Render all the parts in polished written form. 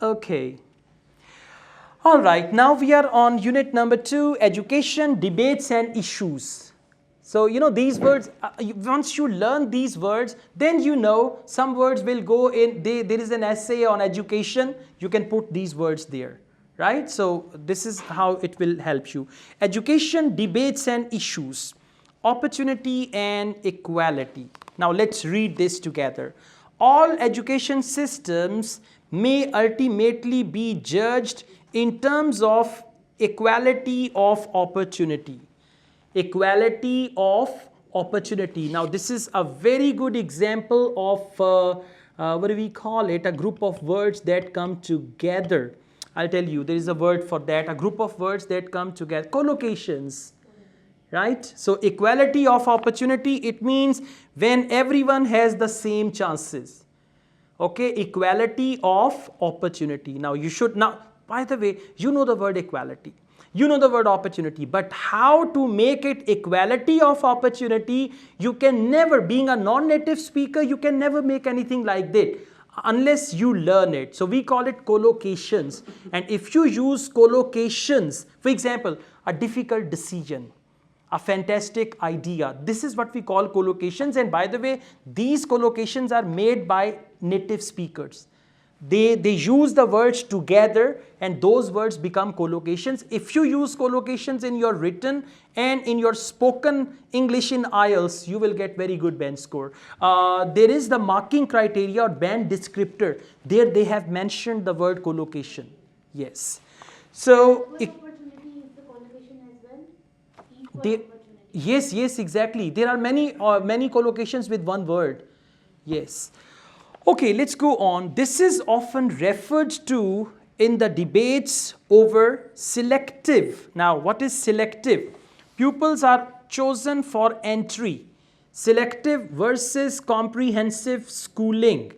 Okay. All right, now we are on unit number 2, education, debates and issues. So, you know these words, once you learn these words, then you know some words will go in, there is an essay on education, you can put these words there, right? So, this is how it will help you. Education, debates and issues, opportunity and equality. Now, let's read this together. All education systems may ultimately be judged in terms of equality of opportunity. Equality of opportunity. Now, this is a very good example of what do we call it? A group of words that come together. I'll tell you, there is a word for that, a group of words that come together. Collocations, right? So, equality of opportunity, it means when everyone has the same chances. Okay, equality of opportunity. Now, you should, now, by the way, you know the word equality. You know the word opportunity, but how to make it equality of opportunity, you can never, being a non-native speaker, you can never make anything like that unless you learn it. So we call it collocations. And if you use collocations, for example, a difficult decision, a fantastic idea, this is what we call collocations. And by the way, these collocations are made by native speakers. They use the words together and those words become collocations. If you use collocations in your written and in your spoken English in Ielts, you will get very good band score. There is the marking criteria or band descriptor. There they have mentioned the word collocation. Yes. So, Opportunity is the collocation as well? Equal opportunity. Yes, exactly. There are many collocations with one word. Yes. Okay, let's go on. This is often referred to in the debates over selective. Now, what is selective? Pupils are chosen for entry. Selective versus comprehensive schooling.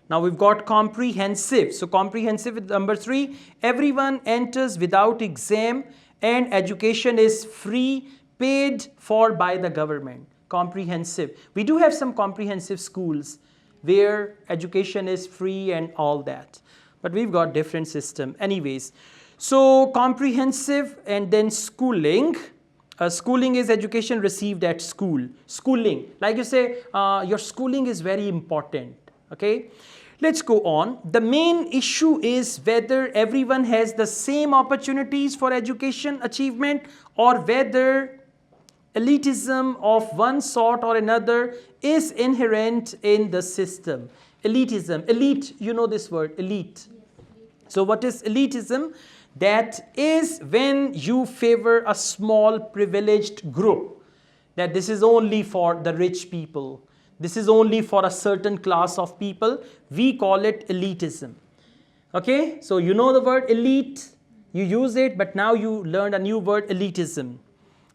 Now, we've got comprehensive. So, comprehensive is number 3. Everyone enters without exam and education is free, paid for by the government. Comprehensive. We do have some comprehensive schools where education is free and all that. But we've got different system. Anyways, so comprehensive and then schooling. Schooling is education received at school. Schooling, like you say, your schooling is very important. Okay, let's go on. The main issue is whether everyone has the same opportunities for education achievement or whether elitism of one sort or another is inherent in the system. Elitism, elite, you know this word, elite. So what is elitism? That is when you favor a small privileged group. That this is only for the rich people. This is only for a certain class of people. We call it elitism. Okay, so you know the word elite, you use it, but now you learned a new word, elitism.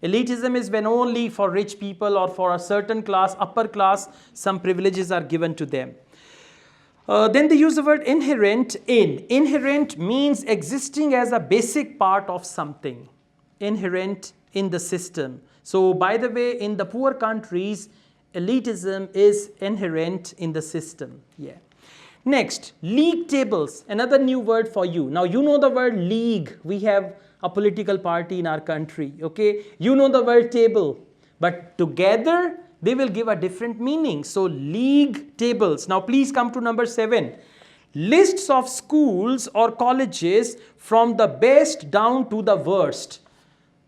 Elitism is when only for rich people or for a certain class, upper class, some privileges are given to them. Then they use the word inherent in. Inherent means existing as a basic part of something. Inherent in the system. So by the way, in the poor countries, elitism is inherent in the system. Yeah. Next, league tables, another new word for you. Now you know the word league. We have a political party in our country, okay? You know the word table, but together they will give a different meaning. So, league tables. Now, please come to number 7. Lists of schools or colleges from the best down to the worst.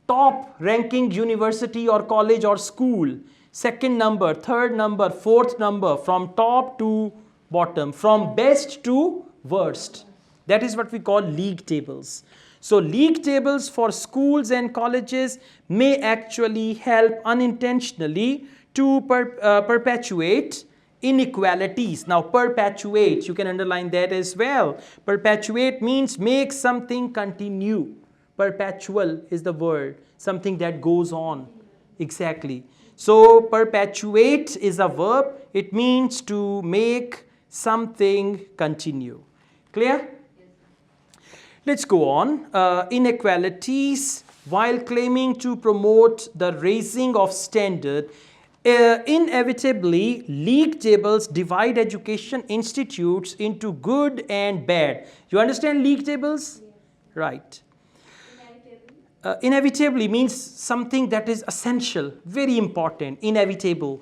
Top ranking university or college or school. Second number, third number, fourth number, from top to bottom, from best to worst. That is what we call league tables. So league tables for schools and colleges may actually help unintentionally to perpetuate inequalities. Now perpetuate, you can underline that as well. Perpetuate means make something continue. Perpetual is the word, something that goes on. Exactly. So perpetuate is a verb. It means to make something continue. Clear? Let's go on. Inequalities, while claiming to promote the raising of standard, Inevitably, league tables divide education institutes into good and bad. You understand league tables? Right. Inevitably means something that is essential, very important, inevitable.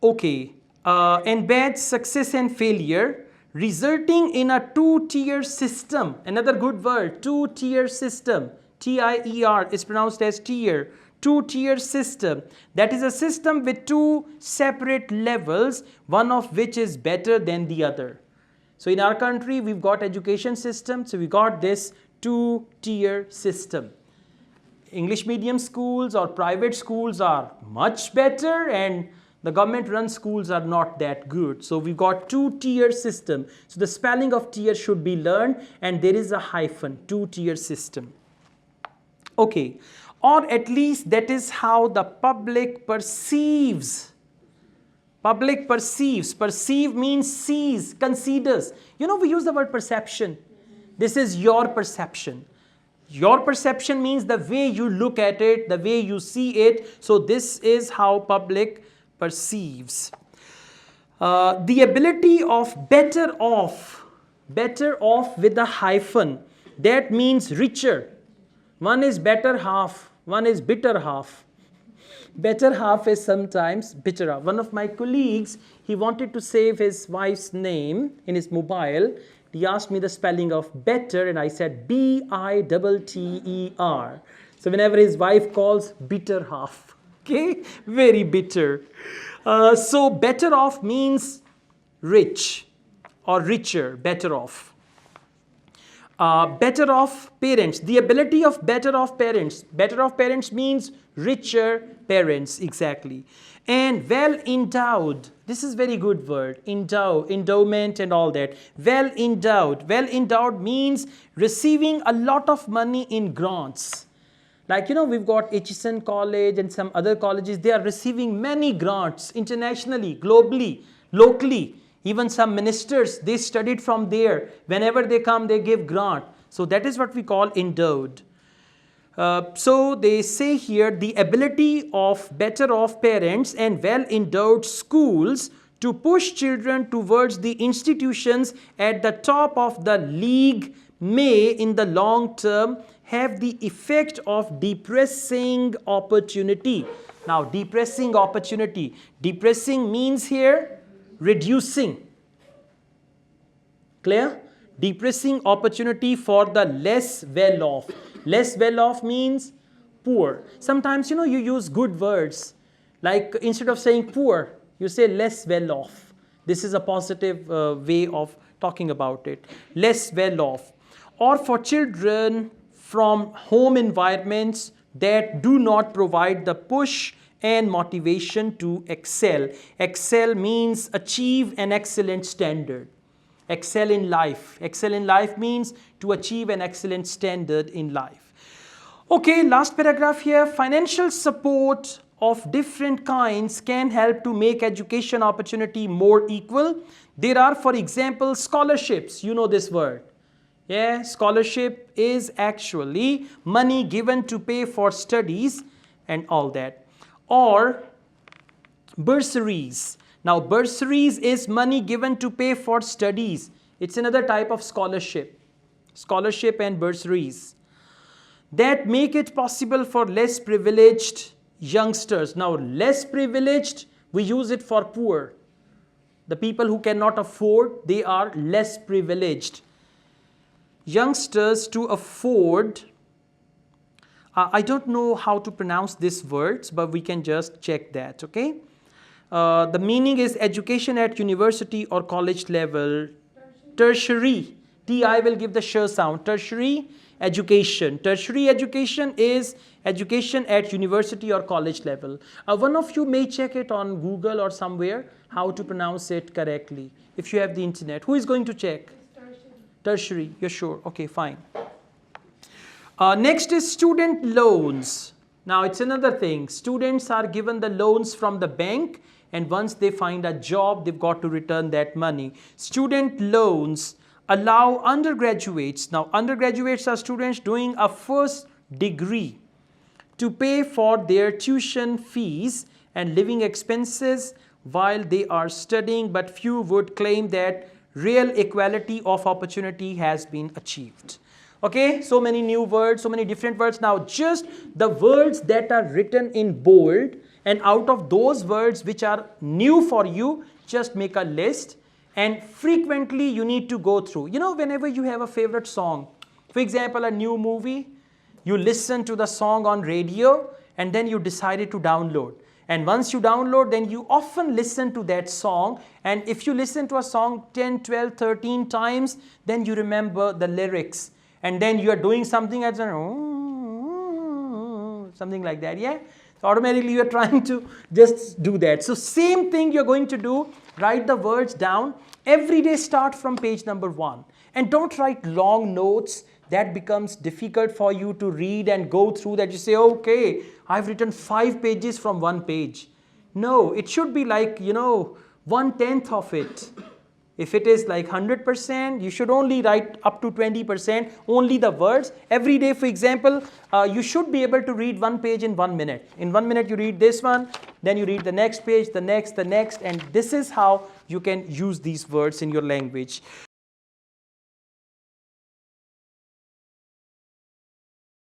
Okay. And bad, success and failure, resulting in a two-tier system. Another good word, two-tier system. T-I-E-R is pronounced as tier. Two-tier system. That is a system with two separate levels, one of which is better than the other. So in our country, we've got education system. So we got this two-tier system. English medium schools or private schools are much better, and the government-run schools are not that good. So we've got two-tier system. So the spelling of tier should be learned, and there is a hyphen, two-tier system. Okay, or at least that is how the public perceives. Public perceives. Perceive means sees, considers. You know, we use the word perception. This is your perception. Your perception means the way you look at it, the way you see it. So this is how public perceives. The ability of better off with a hyphen, that means richer. One is better half, one is bitter half. Better half is sometimes bitter half. One of my colleagues, he wanted to save his wife's name in his mobile. He asked me the spelling of better, and I said B-I-T-T-E-R. So whenever his wife calls, bitter half. Okay, very bitter. So better off means rich or richer, better off. Better off parents, the ability of better off parents. Better off parents means richer parents, exactly. And well endowed, this is very good word, endow, endowment and all that. Well endowed. Well endowed means receiving a lot of money in grants. Like, you know, we've got Atchison College and some other colleges, they are receiving many grants internationally, globally, locally. Even some ministers, they studied from there. Whenever they come, they give grant. So that is what we call endowed. So they say here the ability of better off parents and well endowed schools to push children towards the institutions at the top of the league may in the long term have the effect of depressing opportunity. Now depressing opportunity. Depressing means here reducing. Clear? Depressing opportunity for the less well off. Less well off means poor. Sometimes, you know, you use good words. Like instead of saying poor, you say less well off. This is a positive way of talking about it. Less well off. Or for children from home environments that do not provide the push and motivation to excel. Excel means achieve an excellent standard. Excel in life. Excel in life means to achieve an excellent standard in life. Okay, last paragraph here. Financial support of different kinds can help to make education opportunity more equal. There are, for example, scholarships. You know this word. Yeah, scholarship is actually money given to pay for studies and all that. Or bursaries. Now bursaries is money given to pay for studies. It's another type of scholarship. Scholarship and bursaries that make it possible for less privileged youngsters. Now less privileged, we use it for poor. The people who cannot afford, they are less privileged. Youngsters to afford, I don't know how to pronounce these words, but we can just check that, okay? The meaning is education at university or college level. Tertiary. T-I will give the sh sound. Tertiary education. Tertiary education is education at university or college level. One of you may check it on Google or somewhere how to pronounce it correctly. If you have the internet. Who is going to check? Tertiary. You're sure? Okay, fine. Next is student loans. Now it's another thing. Students are given the loans from the bank, and once they find a job, they've got to return that money. Student loans allow undergraduates. Now undergraduates are students doing a first degree to pay for their tuition fees and living expenses while they are studying, but few would claim that real equality of opportunity has been achieved. Okay, so many new words, so many different words. Now just the words that are written in bold, and out of those words which are new for you, just make a list, and frequently you need to go through. You know, whenever you have a favorite song, for example, a new movie, you listen to the song on radio and then you decided to download. And once you download, then you often listen to that song. And if you listen to a song 10, 12, 13 times, then you remember the lyrics. And then you are doing something as something like that, yeah? So automatically you are trying to just do that. So same thing you're going to do, write the words down. Every day start from page number 1. And don't write long notes. That becomes difficult for you to read and go through that. You say, okay, I've written 5 pages from 1 page. No, it should be like, 1/10 of it. If it is like 100%, you should only write up to 20%, only the words. Every day, for example, you should be able to read 1 page in 1 minute. In 1 minute, you read this one, then you read the next page, the next, and this is how you can use these words in your language.